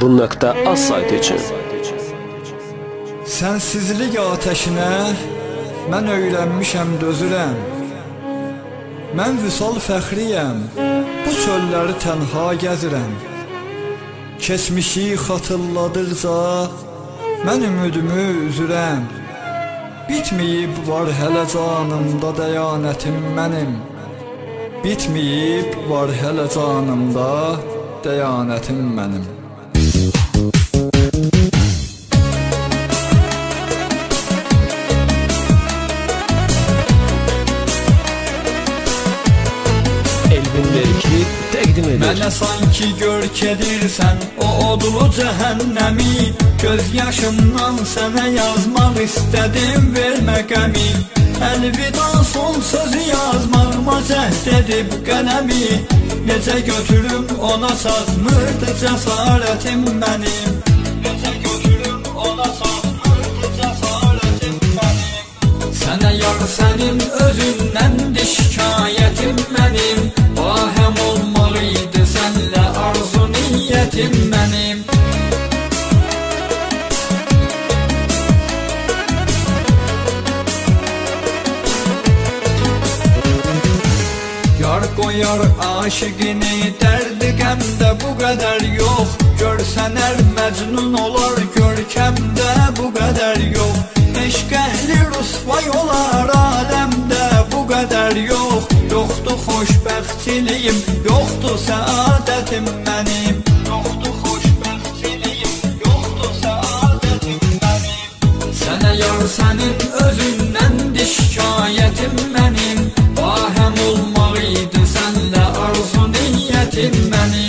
Rum.az saytı için. Sənsizlik ateşinə mən öyrənmişəm dözürəm. Mən vüsal fəxriyəm, bu çölləri tənha gəzirəm. Keçmişi xatırladıqca mən ümidimi üzürəm. Bitməyib var hələ canımda dəyanətim mənim. Bitməyib var hələ canımda dəyanətim mənim. Mənə sanki görk edirsən o odlu cəhənnəmi. Göz yaşımdan sənə yazmaq istədim, vermə qəmi. Əlvida son sözü yazmağıma cəhd edib qələmi. Necə götürüm ona çatmırdı cəsarətim mənim. Necə götürüm ona çatmırdı cəsarətim mənim. Sənə yar sənin özündəndir şikayətim mənim. Bahəm olmaq idi sənlə arzu niyyətim mənim. Yar qoyar aşiqini dərdi qəmdə bu qədər yox. Görsən ər məcnun olar görkəmdə bu qədər yox. Eşq əhli rüsvay olar aləmdə bu qədər yox. Yoxdur xoşbəxtçiliyim, yoxdur səadətim mənim. Yoxdur xoşbəxtçiliyim, yoxdur səadətim mənim. Sənə yar sənin özündəndir şikayətim mənim. Bahəm olmaq idi sənlə arzu niyyətim mənim.